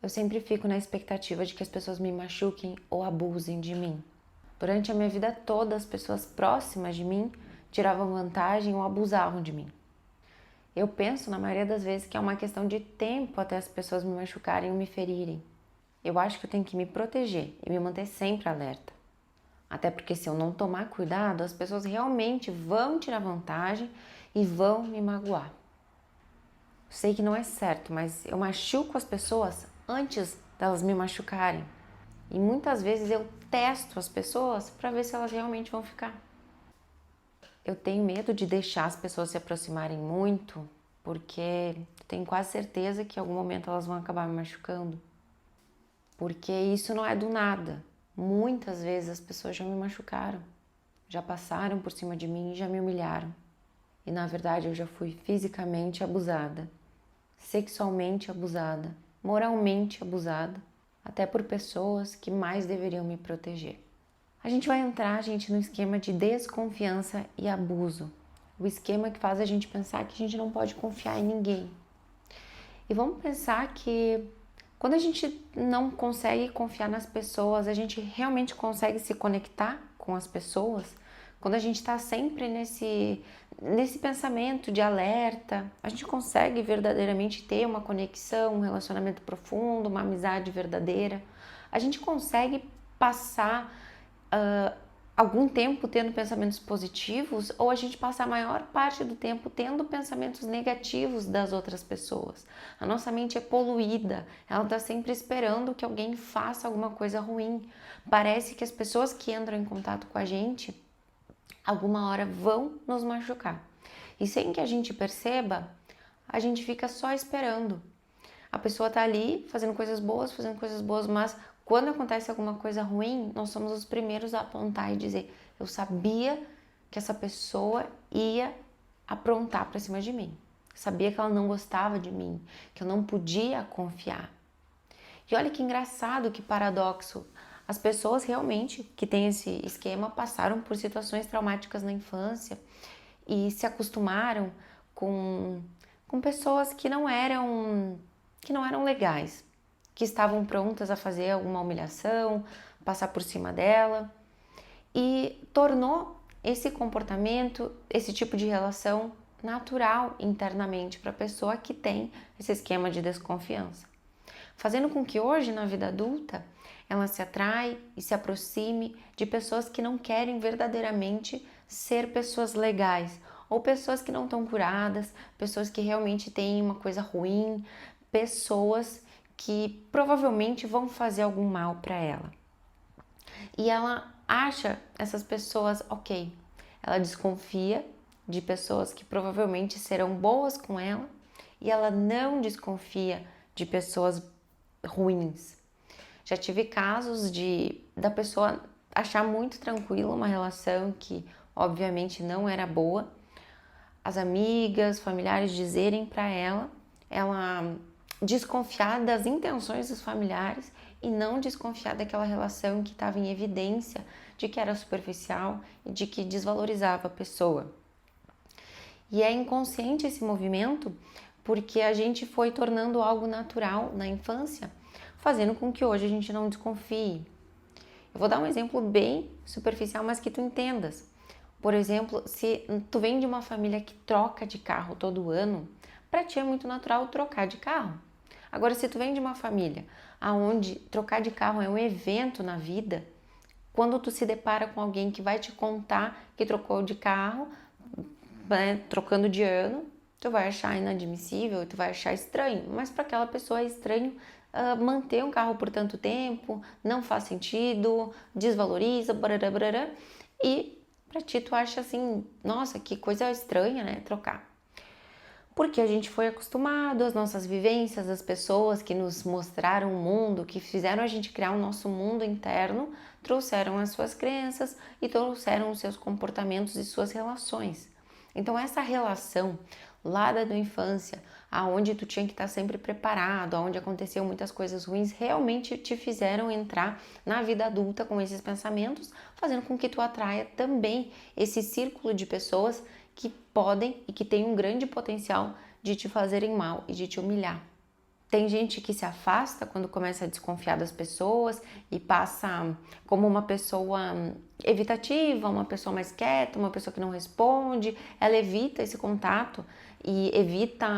Eu sempre fico na expectativa de que as pessoas me machuquem ou abusem de mim. Durante a minha vida toda, as pessoas próximas de mim tiravam vantagem ou abusavam de mim. Eu penso, na maioria das vezes, que é uma questão de tempo até as pessoas me machucarem ou me ferirem. Eu acho que eu tenho que me proteger e me manter sempre alerta. Até porque se eu não tomar cuidado, as pessoas realmente vão tirar vantagem e vão me magoar. Sei que não é certo, mas eu machuco as pessoas antes delas me machucarem. E muitas vezes eu testo as pessoas para ver se elas realmente vão ficar. Eu tenho medo de deixar as pessoas se aproximarem muito, porque tenho quase certeza que em algum momento elas vão acabar me machucando. Porque isso não é do nada. Muitas vezes as pessoas já me machucaram, já passaram por cima de mim e já me humilharam. E na verdade eu já fui fisicamente abusada, sexualmente abusada, moralmente abusada, até por pessoas que mais deveriam me proteger. A gente vai entrar, gente, no esquema de desconfiança e abuso. O esquema que faz a gente pensar que a gente não pode confiar em ninguém. E vamos pensar que quando a gente não consegue confiar nas pessoas, a gente realmente consegue se conectar com as pessoas. Quando a gente está sempre nesse pensamento de alerta, a gente consegue verdadeiramente ter uma conexão, um relacionamento profundo, uma amizade verdadeira. A gente consegue passar algum tempo tendo pensamentos positivos, ou a gente passa a maior parte do tempo tendo pensamentos negativos das outras pessoas. A nossa mente é poluída, ela está sempre esperando que alguém faça alguma coisa ruim. Parece que as pessoas que entram em contato com a gente, alguma hora vão nos machucar. E sem que a gente perceba, a gente fica só esperando. A pessoa tá ali fazendo coisas boas, mas quando acontece alguma coisa ruim, nós somos os primeiros a apontar e dizer: eu sabia que essa pessoa ia aprontar para cima de mim. Sabia que ela não gostava de mim, que eu não podia confiar. E olha que engraçado, que paradoxo. As pessoas realmente que têm esse esquema passaram por situações traumáticas na infância e se acostumaram com pessoas que não eram legais, que estavam prontas a fazer alguma humilhação, passar por cima dela, e tornou esse comportamento, esse tipo de relação natural internamente para a pessoa que tem esse esquema de desconfiança, fazendo com que hoje, na vida adulta, ela se atrai e se aproxime de pessoas que não querem verdadeiramente ser pessoas legais, ou pessoas que não estão curadas, pessoas que realmente têm uma coisa ruim, pessoas que provavelmente vão fazer algum mal para ela. E ela acha essas pessoas ok, ela desconfia de pessoas que provavelmente serão boas com ela e ela não desconfia de pessoas ruins. Já tive casos da pessoa achar muito tranquila uma relação que obviamente não era boa, as amigas, familiares dizerem para ela desconfiar das intenções dos familiares e não desconfiar daquela relação que estava em evidência de que era superficial e de que desvalorizava a pessoa. E é inconsciente esse movimento porque a gente foi tornando algo natural na infância, fazendo com que hoje a gente não desconfie. Eu vou dar um exemplo bem superficial, mas que tu entendas. Por exemplo, se tu vem de uma família que troca de carro todo ano, para ti é muito natural trocar de carro. Agora, se tu vem de uma família onde trocar de carro é um evento na vida, quando tu se depara com alguém que vai te contar que trocou de carro, né, trocando de ano, tu vai achar inadmissível, tu vai achar estranho, mas para aquela pessoa é estranho manter um carro por tanto tempo, não faz sentido, desvaloriza, barará, barará, e para ti tu acha assim, nossa, que coisa estranha, né, trocar. Porque a gente foi acostumado, às nossas vivências, as pessoas que nos mostraram o mundo, que fizeram a gente criar o nosso mundo interno, trouxeram as suas crenças e trouxeram os seus comportamentos e suas relações. Então essa relação lá da tua infância, aonde tu tinha que estar sempre preparado, aonde aconteciam muitas coisas ruins, realmente te fizeram entrar na vida adulta com esses pensamentos, fazendo com que tu atraia também esse círculo de pessoas que podem e que têm um grande potencial de te fazerem mal e de te humilhar. Tem gente que se afasta quando começa a desconfiar das pessoas e passa como uma pessoa evitativa, uma pessoa mais quieta, uma pessoa que não responde. Ela evita esse contato e evita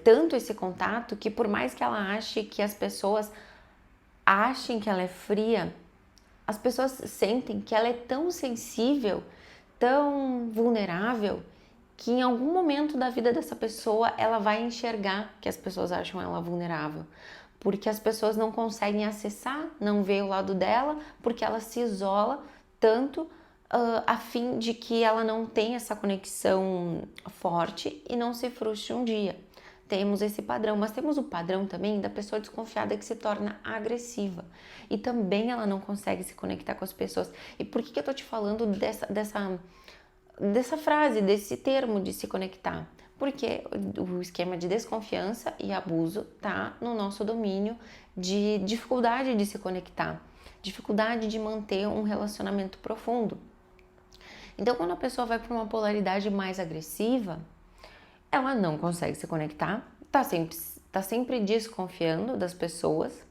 tanto esse contato que, por mais que ela ache que as pessoas achem que ela é fria, as pessoas sentem que ela é tão sensível, tão vulnerável, que em algum momento da vida dessa pessoa ela vai enxergar que as pessoas acham ela vulnerável, porque as pessoas não conseguem acessar, não vê o lado dela, porque ela se isola tanto a fim de que ela não tenha essa conexão forte e não se frustre um dia. Temos esse padrão, mas temos o padrão também da pessoa desconfiada que se torna agressiva e também ela não consegue se conectar com as pessoas. E por que eu tô te falando dessa frase, desse termo de se conectar? Porque o esquema de desconfiança e abuso tá no nosso domínio de dificuldade de se conectar, dificuldade de manter um relacionamento profundo. Então, quando a pessoa vai para uma polaridade mais agressiva, ela não consegue se conectar, tá sempre desconfiando das pessoas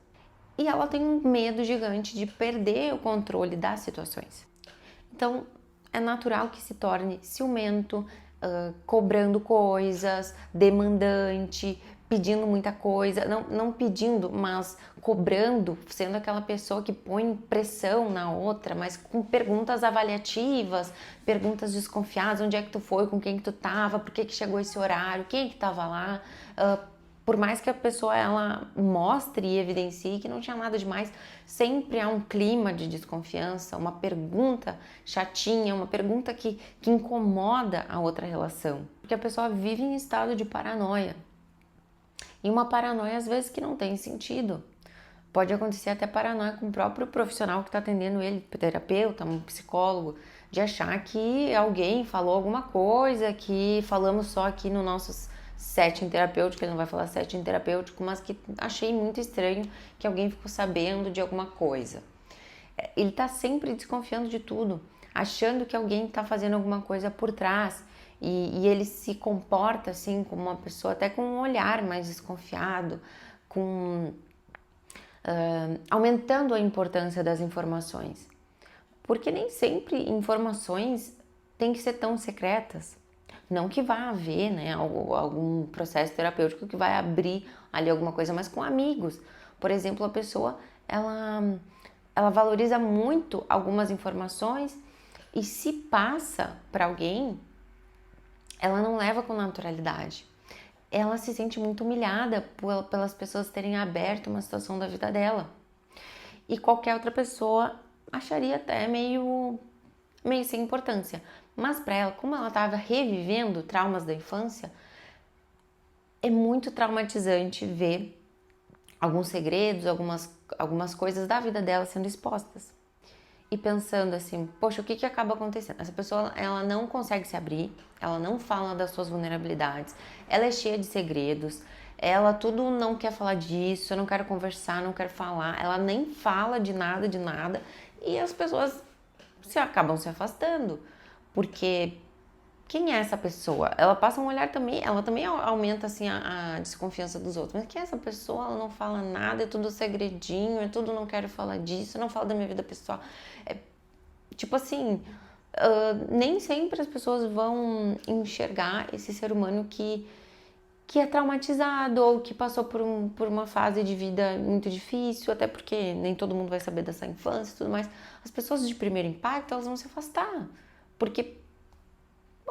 e ela tem um medo gigante de perder o controle das situações. Então, é natural que se torne ciumento, cobrando coisas, demandante, pedindo muita coisa, não pedindo, mas cobrando, sendo aquela pessoa que põe pressão na outra, mas com perguntas avaliativas, perguntas desconfiadas, onde é que tu foi, com quem que tu tava, por que que chegou esse horário, quem é que tava lá, por mais que a pessoa ela mostre e evidencie que não tinha nada demais, sempre há um clima de desconfiança, uma pergunta chatinha, uma pergunta que incomoda a outra relação. Porque a pessoa vive em estado de paranoia. E uma paranoia às vezes que não tem sentido. Pode acontecer até paranoia com o próprio profissional que está atendendo ele, terapeuta, um psicólogo, de achar que alguém falou alguma coisa, que falamos só aqui no nosso setting terapêutico, ele não vai falar setting terapêutico, mas que achei muito estranho que alguém ficou sabendo de alguma coisa. Ele está sempre desconfiando de tudo, achando que alguém está fazendo alguma coisa por trás e ele se comporta assim como uma pessoa até com um olhar mais desconfiado, aumentando a importância das informações. Porque nem sempre informações têm que ser tão secretas. Não que vá haver, né, algum processo terapêutico que vai abrir ali alguma coisa, mas com amigos. Por exemplo, a pessoa, ela valoriza muito algumas informações e se passa para alguém, ela não leva com naturalidade. Ela se sente muito humilhada pelas pessoas terem aberto uma situação da vida dela. E qualquer outra pessoa acharia até meio sem importância. Mas para ela, como ela estava revivendo traumas da infância, é muito traumatizante ver alguns segredos, algumas coisas da vida dela sendo expostas. E pensando assim, poxa, o que acaba acontecendo? Essa pessoa, ela não consegue se abrir, ela não fala das suas vulnerabilidades, ela é cheia de segredos, ela tudo não quer falar disso, eu não quero conversar, não quero falar, ela nem fala de nada, e as pessoas acabam se afastando, porque quem é essa pessoa? Ela passa um olhar também, ela também aumenta assim a desconfiança dos outros. Mas quem é essa pessoa? Ela não fala nada, é tudo segredinho, é tudo não quero falar disso, eu não falo da minha vida pessoal. Tipo assim, nem sempre as pessoas vão enxergar esse ser humano que é traumatizado ou que passou por uma fase de vida muito difícil, até porque nem todo mundo vai saber dessa infância e tudo mais. As pessoas de primeiro impacto, elas vão se afastar, porque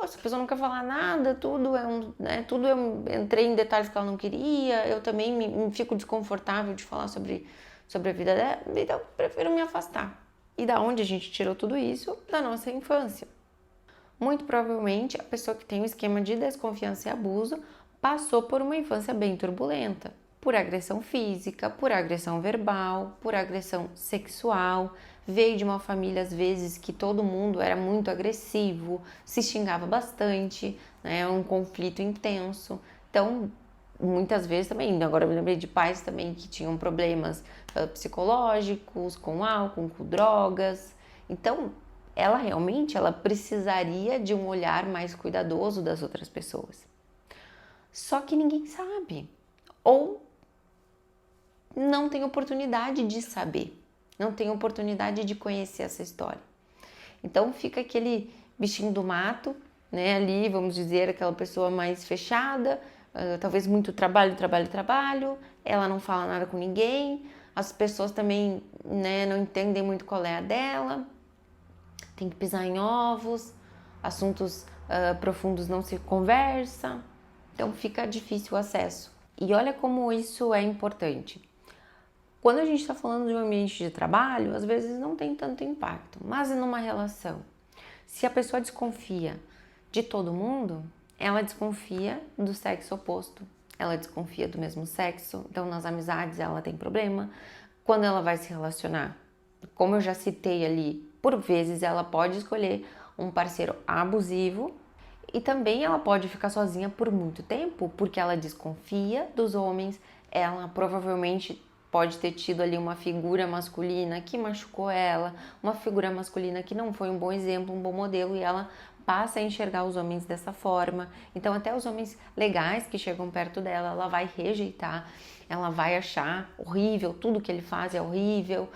essa pessoa não quer falar nada, tudo eu entrei em detalhes que ela não queria, eu também me fico desconfortável de falar sobre a vida dela, então eu prefiro me afastar. E da onde a gente tirou tudo isso? Da nossa infância. Muito provavelmente a pessoa que tem um esquema de desconfiança e abuso passou por uma infância bem turbulenta, por agressão física, por agressão verbal, por agressão sexual, veio de uma família às vezes que todo mundo era muito agressivo, se xingava bastante, né, um conflito intenso. Então, muitas vezes também, agora eu me lembrei de pais também que tinham problemas psicológicos, com álcool, com drogas. Então, ela precisaria de um olhar mais cuidadoso das outras pessoas. Só que ninguém sabe. ou não tem oportunidade de saber, não tem oportunidade de conhecer essa história. Então fica aquele bichinho do mato, né, ali, vamos dizer, aquela pessoa mais fechada, talvez muito trabalho, ela não fala nada com ninguém, as pessoas também, né, não entendem muito qual é a dela, tem que pisar em ovos, assuntos profundos não se conversa, então fica difícil o acesso. E olha como isso é importante. Quando a gente está falando de um ambiente de trabalho, às vezes não tem tanto impacto, mas numa relação, se a pessoa desconfia de todo mundo, ela desconfia do sexo oposto, ela desconfia do mesmo sexo, então nas amizades ela tem problema. Quando ela vai se relacionar, como eu já citei ali, por vezes ela pode escolher um parceiro abusivo e também ela pode ficar sozinha por muito tempo, porque ela desconfia dos homens, ela provavelmente pode ter tido ali uma figura masculina que machucou ela, uma figura masculina que não foi um bom exemplo, um bom modelo, e ela passa a enxergar os homens dessa forma. Então até os homens legais que chegam perto dela, ela vai rejeitar, ela vai achar horrível, tudo que ele faz é horrível,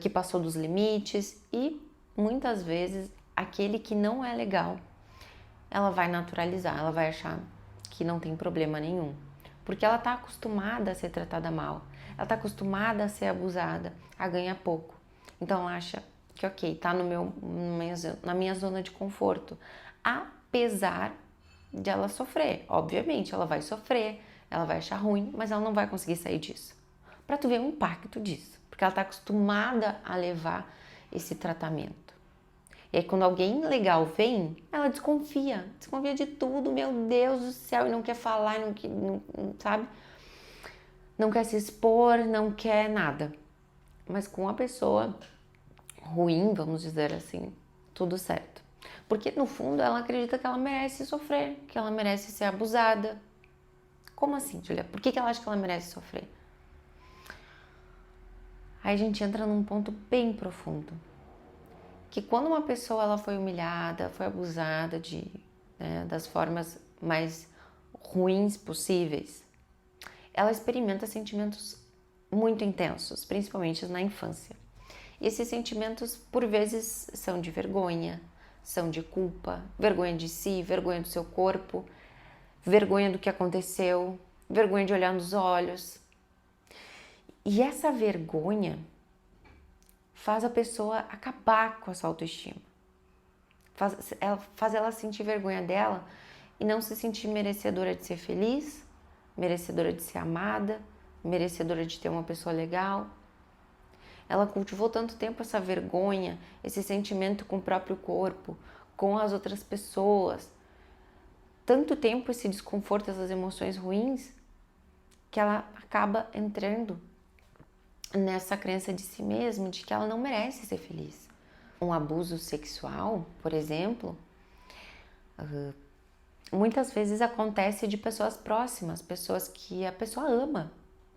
que passou dos limites, e muitas vezes aquele que não é legal, ela vai naturalizar, ela vai achar que não tem problema nenhum, porque ela está acostumada a ser tratada mal, ela está acostumada a ser abusada, a ganhar pouco. Então ela acha que ok, tá na minha zona de conforto, apesar de ela sofrer. Obviamente ela vai sofrer, ela vai achar ruim, mas ela não vai conseguir sair disso. Para tu ver o impacto disso, porque ela está acostumada a levar esse tratamento. E aí quando alguém legal vem, ela desconfia de tudo, meu Deus do céu, e não quer falar, não, sabe? Não quer se expor, não quer nada. Mas com a pessoa ruim, vamos dizer assim, tudo certo. Porque no fundo ela acredita que ela merece sofrer, que ela merece ser abusada. Como assim, Julia? Por que ela acha que ela merece sofrer? Aí a gente entra num ponto bem profundo. Que quando uma pessoa ela foi humilhada, foi abusada das formas mais ruins possíveis, ela experimenta sentimentos muito intensos, principalmente na infância. E esses sentimentos, por vezes, são de vergonha, são de culpa, vergonha de si, vergonha do seu corpo, vergonha do que aconteceu, vergonha de olhar nos olhos. E essa vergonha faz a pessoa acabar com a sua autoestima. Faz ela sentir vergonha dela e não se sentir merecedora de ser feliz, merecedora de ser amada, merecedora de ter uma pessoa legal. Ela cultivou tanto tempo essa vergonha, esse sentimento com o próprio corpo, com as outras pessoas. Tanto tempo esse desconforto, essas emoções ruins, que ela acaba entrando nessa crença de si mesma, de que ela não merece ser feliz. Um abuso sexual, por exemplo, muitas vezes acontece de pessoas próximas, pessoas que a pessoa ama,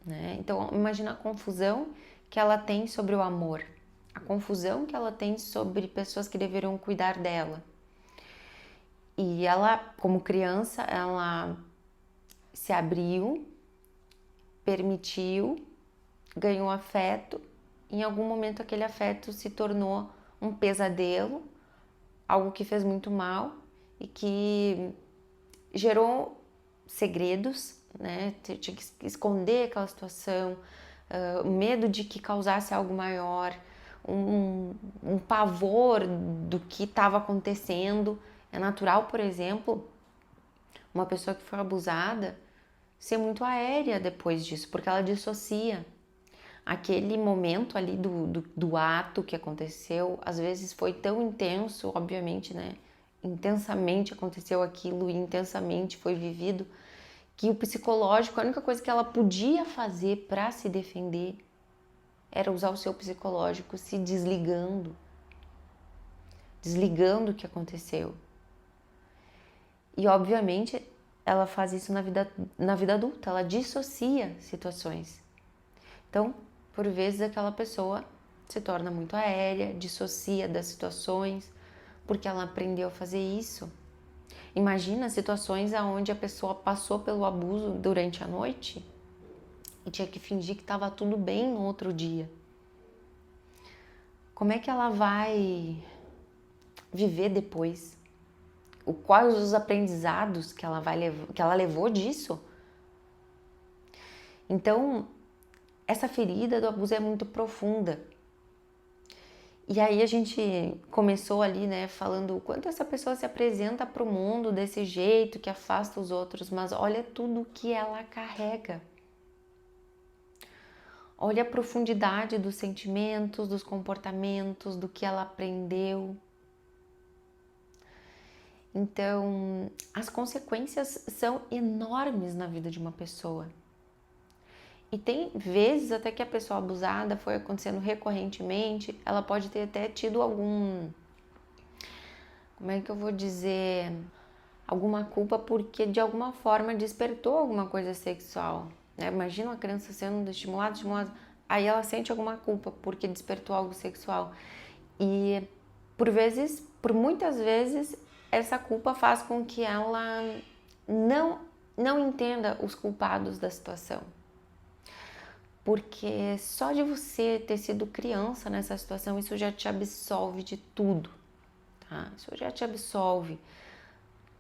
né? Então, imagina a confusão que ela tem sobre o amor, a confusão que ela tem sobre pessoas que deveriam cuidar dela. E ela, como criança, ela se abriu, permitiu, ganhou afeto. Em algum momento aquele afeto se tornou um pesadelo, algo que fez muito mal e que gerou segredos, né? Tinha que esconder aquela situação, medo de que causasse algo maior, um pavor do que estava acontecendo. É natural, por exemplo, uma pessoa que foi abusada ser muito aérea depois disso, porque ela dissocia. Aquele momento ali do ato que aconteceu, às vezes foi tão intenso, obviamente, né? Intensamente aconteceu aquilo e intensamente foi vivido, que o psicológico, a única coisa que ela podia fazer para se defender era usar o seu psicológico se desligando o que aconteceu. E obviamente ela faz isso na vida adulta, ela dissocia situações. Então, por vezes aquela pessoa se torna muito aérea, dissocia das situações, porque ela aprendeu a fazer isso. Imagina situações onde a pessoa passou pelo abuso durante a noite. e tinha que fingir que estava tudo bem no outro dia. Como é que ela vai viver depois? Quais os aprendizados que ela levou disso? Então, essa ferida do abuso é muito profunda. E aí a gente começou ali, né, falando o quanto essa pessoa se apresenta para o mundo desse jeito, que afasta os outros, mas olha tudo que ela carrega. Olha a profundidade dos sentimentos, dos comportamentos, do que ela aprendeu. Então, as consequências são enormes na vida de uma pessoa. E tem vezes até que a pessoa abusada foi acontecendo recorrentemente, ela pode ter até tido como é que eu vou dizer, alguma culpa porque de alguma forma despertou alguma coisa sexual, né? Imagina uma criança sendo estimulada, aí ela sente alguma culpa porque despertou algo sexual. E por muitas vezes, essa culpa faz com que ela não entenda os culpados da situação. Porque só de você ter sido criança nessa situação, isso já te absolve de tudo, tá? Isso já te absolve.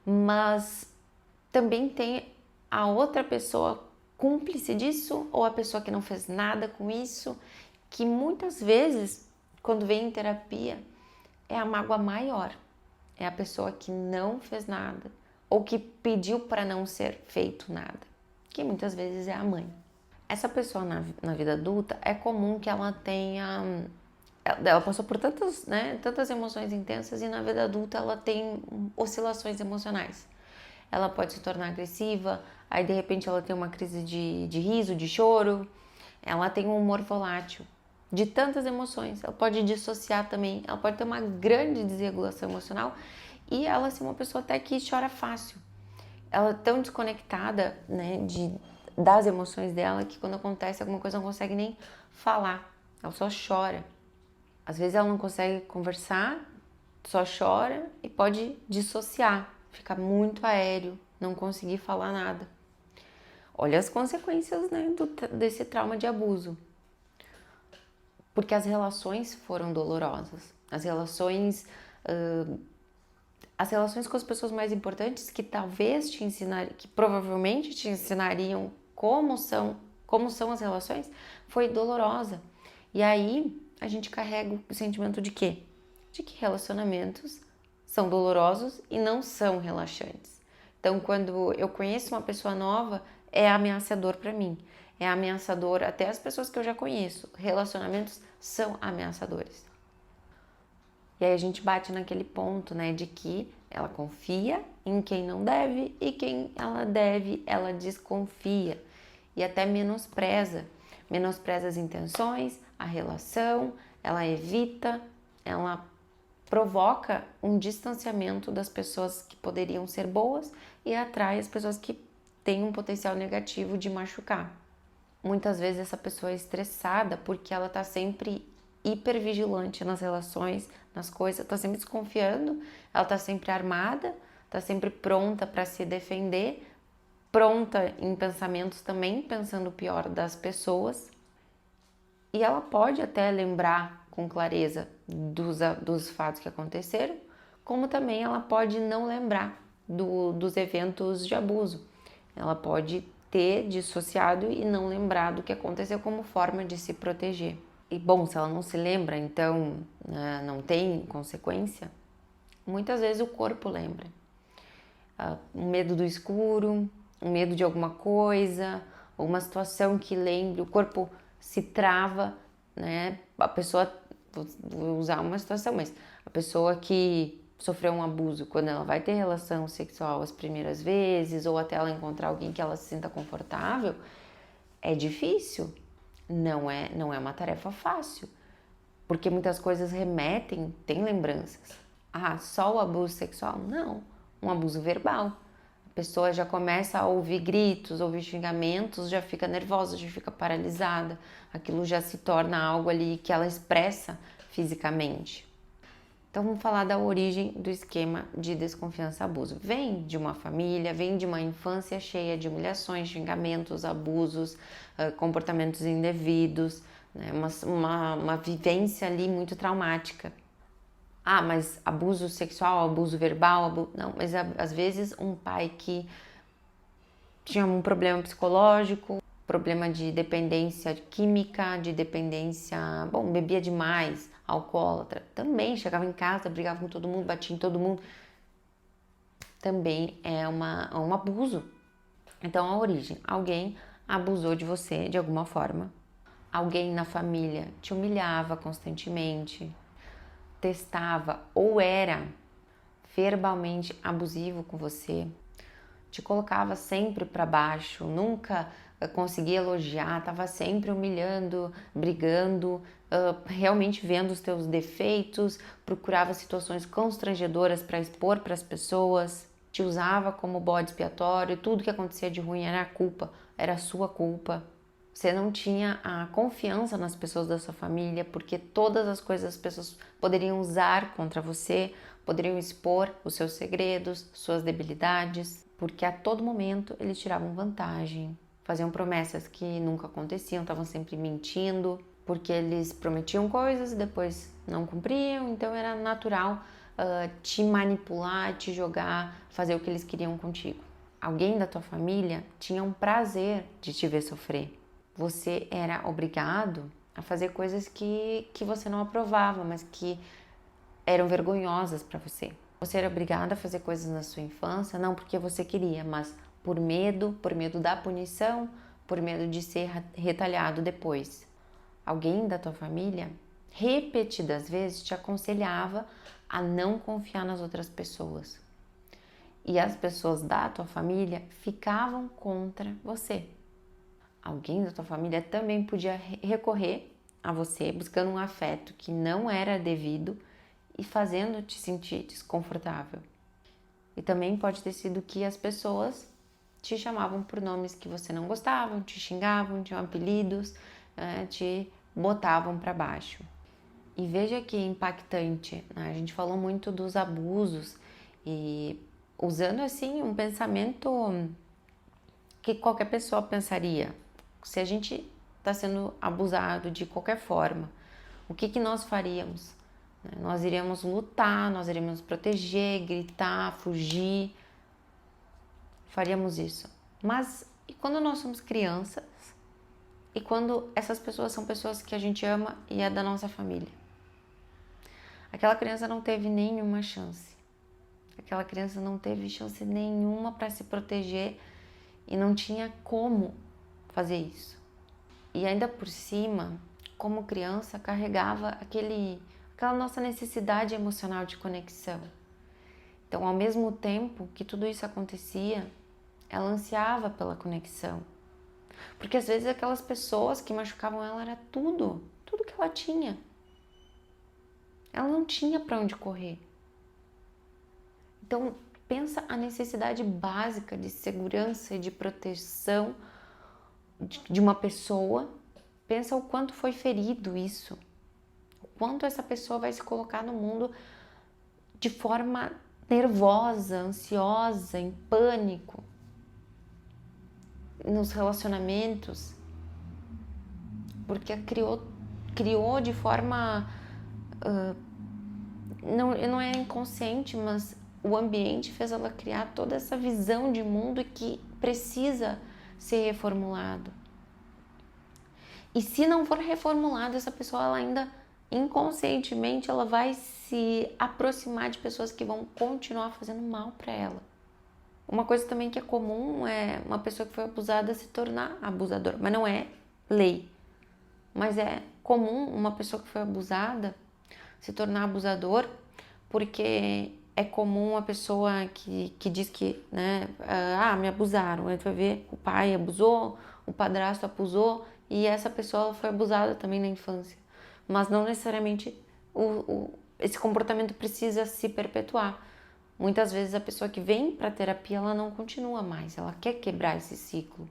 Mas também tem a outra pessoa cúmplice disso, ou a pessoa que não fez nada com isso, que muitas vezes, quando vem em terapia, é a mágoa maior. É a pessoa que não fez nada, ou que pediu para não ser feito nada, que muitas vezes é a mãe. Essa pessoa na vida adulta, é comum que ela tenha... Ela passou por tantas emoções intensas e na vida adulta ela tem oscilações emocionais. Ela pode se tornar agressiva, aí de repente ela tem uma crise de riso, de choro. Ela tem um humor volátil, de tantas emoções. Ela pode dissociar também, ela pode ter uma grande desregulação emocional e ela ser uma pessoa até que chora fácil. Ela é tão desconectada, né, das emoções dela que quando acontece alguma coisa não consegue nem falar, ela só chora. Às vezes ela não consegue conversar, só chora e pode dissociar, ficar muito aéreo, não conseguir falar nada. Olha as consequências, né, desse trauma de abuso. Porque as relações foram dolorosas. As relações com as pessoas mais importantes que talvez te ensinariam, que provavelmente te ensinariam como são as relações, foi dolorosa. E aí a gente carrega o sentimento de quê? De que relacionamentos são dolorosos e não são relaxantes. Então, quando eu conheço uma pessoa nova, é ameaçador para mim. É ameaçador até as pessoas que eu já conheço. Relacionamentos são ameaçadores. E aí a gente bate naquele ponto, né, de que ela confia em quem não deve e quem ela deve, ela desconfia e até menospreza as intenções, a relação, ela evita, ela provoca um distanciamento das pessoas que poderiam ser boas e atrai as pessoas que têm um potencial negativo de machucar. Muitas vezes essa pessoa é estressada porque ela está sempre hipervigilante nas relações, nas coisas, está sempre desconfiando, ela está sempre armada, está sempre pronta para se defender, pronta em pensamentos também, pensando o pior das pessoas. E ela pode até lembrar com clareza dos fatos que aconteceram, como também ela pode não lembrar dos eventos de abuso. Ela pode ter dissociado e não lembrar do que aconteceu como forma de se proteger. E bom, se ela não se lembra, então não tem consequência, muitas vezes o corpo lembra. Um medo do escuro, um medo de alguma coisa, ou uma situação que lembre, o corpo se trava, né? A pessoa, vou usar uma situação, mas a pessoa que sofreu um abuso, quando ela vai ter relação sexual as primeiras vezes, ou até ela encontrar alguém que ela se sinta confortável, é difícil, não é uma tarefa fácil, porque muitas coisas remetem, tem lembranças. Só o abuso sexual? Não, um abuso verbal. A pessoa já começa a ouvir gritos, ouvir xingamentos, já fica nervosa, já fica paralisada. Aquilo já se torna algo ali que ela expressa fisicamente. Então vamos falar da origem do esquema de desconfiança e abuso. Vem de uma família, vem de uma infância cheia de humilhações, xingamentos, abusos, comportamentos indevidos, né? Uma vivência ali muito traumática. Ah, mas abuso sexual, abuso verbal, não, mas às vezes um pai que tinha um problema psicológico, problema de dependência química, de dependência, bebia demais, alcoólatra, também chegava em casa, brigava com todo mundo, batia em todo mundo, também é um abuso. Então a origem, alguém abusou de você de alguma forma, alguém na família te humilhava constantemente, testava ou era verbalmente abusivo com você, te colocava sempre para baixo, nunca conseguia elogiar, estava sempre humilhando, brigando, realmente vendo os teus defeitos, procurava situações constrangedoras para expor para as pessoas, te usava como bode expiatório, tudo que acontecia de ruim era a culpa, era a sua culpa. Você não tinha a confiança nas pessoas da sua família, porque todas as coisas as pessoas poderiam usar contra você, poderiam expor os seus segredos, suas debilidades, porque a todo momento eles tiravam vantagem, faziam promessas que nunca aconteciam, estavam sempre mentindo, porque eles prometiam coisas e depois não cumpriam, então era natural te manipular, te jogar, fazer o que eles queriam contigo. Alguém da tua família tinha um prazer de te ver sofrer. Você era obrigado a fazer coisas que você não aprovava, mas que eram vergonhosas para você. Você era obrigado a fazer coisas na sua infância, não porque você queria, mas por medo da punição, por medo de ser retalhado depois. Alguém da tua família, repetidas vezes, te aconselhava a não confiar nas outras pessoas. E as pessoas da tua família ficavam contra você. Alguém da tua família também podia recorrer a você, buscando um afeto que não era devido e fazendo te sentir desconfortável. E também pode ter sido que as pessoas te chamavam por nomes que você não gostava, te xingavam, tinham apelidos, te botavam para baixo. E veja que impactante, né? A gente falou muito dos abusos e usando assim um pensamento que qualquer pessoa pensaria. Se a gente está sendo abusado de qualquer forma, o que nós faríamos? Nós iríamos lutar, nós iríamos proteger, gritar, fugir, faríamos isso. Mas e quando nós somos crianças? E quando essas pessoas são pessoas que a gente ama e é da nossa família? Aquela criança não teve nenhuma chance. Aquela criança não teve chance nenhuma para se proteger e não tinha como fazer isso. E ainda por cima, como criança, carregava aquela nossa necessidade emocional de conexão. Então, ao mesmo tempo que tudo isso acontecia, ela ansiava pela conexão. Porque às vezes aquelas pessoas que machucavam ela era tudo que ela tinha. Ela não tinha para onde correr. Então, pensa a necessidade básica de segurança e de proteção de uma pessoa. Pensa o quanto foi ferido isso. O quanto essa pessoa vai se colocar no mundo de forma nervosa, ansiosa, em pânico, nos relacionamentos, porque criou de forma não é inconsciente, mas o ambiente fez ela criar toda essa visão de mundo que precisa ser reformulado. E se não for reformulado, essa pessoa ela ainda inconscientemente ela vai se aproximar de pessoas que vão continuar fazendo mal para ela. Uma coisa também que é comum é uma pessoa que foi abusada se tornar abusadora, mas não é lei. Mas é comum uma pessoa que foi abusada se tornar abusador, porque é comum uma pessoa que diz que, né, me abusaram, aí tu vai ver, o pai abusou, o padrasto abusou e essa pessoa foi abusada também na infância. Mas não necessariamente esse comportamento precisa se perpetuar. Muitas vezes a pessoa que vem para terapia, ela não continua mais, ela quer quebrar esse ciclo.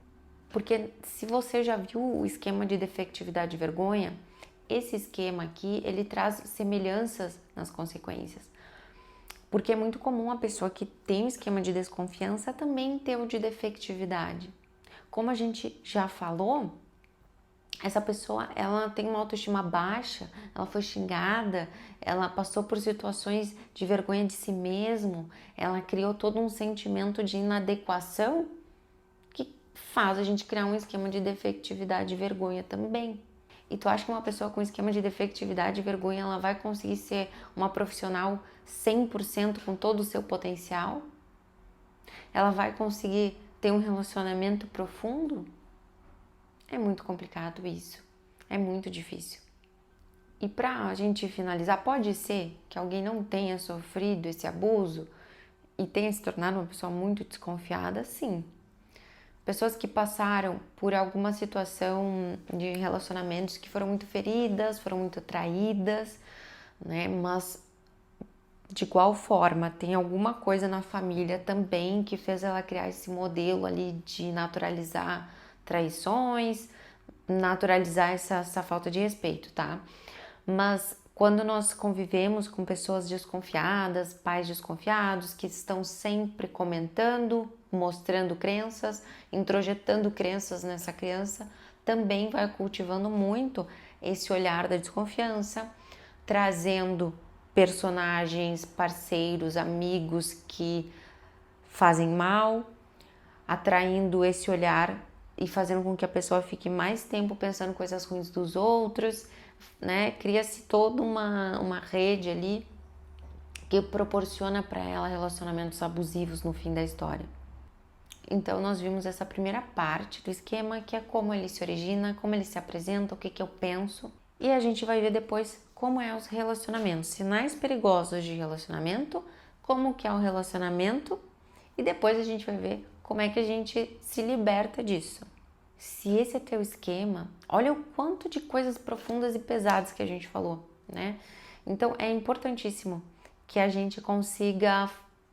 Porque se você já viu o esquema de defectividade e vergonha, esse esquema aqui, ele traz semelhanças nas consequências. Porque é muito comum a pessoa que tem um esquema de desconfiança também ter o de defectividade. Como a gente já falou, essa pessoa, ela tem uma autoestima baixa, ela foi xingada, ela passou por situações de vergonha de si mesmo, ela criou todo um sentimento de inadequação que faz a gente criar um esquema de defectividade e vergonha também. E tu acha que uma pessoa com esquema de defectividade e vergonha, ela vai conseguir ser uma profissional 100% com todo o seu potencial? Ela vai conseguir ter um relacionamento profundo? É muito complicado isso, é muito difícil. E para a gente finalizar, pode ser que alguém não tenha sofrido esse abuso e tenha se tornado uma pessoa muito desconfiada? Sim. Pessoas que passaram por alguma situação de relacionamentos que foram muito feridas, foram muito traídas, né? Mas de igual forma, tem alguma coisa na família também que fez ela criar esse modelo ali de naturalizar traições, naturalizar essa falta de respeito, tá? Mas quando nós convivemos com pessoas desconfiadas, pais desconfiados, que estão sempre comentando, mostrando crenças, introjetando crenças nessa criança, também vai cultivando muito esse olhar da desconfiança, trazendo personagens, parceiros, amigos que fazem mal, atraindo esse olhar e fazendo com que a pessoa fique mais tempo pensando coisas ruins dos outros, né? Cria-se toda uma rede ali que proporciona para ela relacionamentos abusivos no fim da história. Então nós vimos essa primeira parte do esquema, que é como ele se origina, como ele se apresenta, o que eu penso, e a gente vai ver depois como é os relacionamentos, sinais perigosos de relacionamento, como que é o relacionamento, e depois a gente vai ver como é que a gente se liberta disso. Se esse é teu esquema, olha o quanto de coisas profundas e pesadas que a gente falou, né? Então é importantíssimo que a gente consiga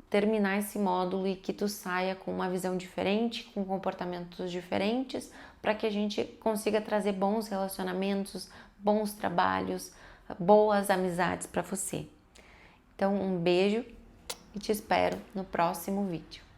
terminar esse módulo e que tu saia com uma visão diferente, com comportamentos diferentes, para que a gente consiga trazer bons relacionamentos, bons trabalhos, boas amizades para você. Então, um beijo e te espero no próximo vídeo.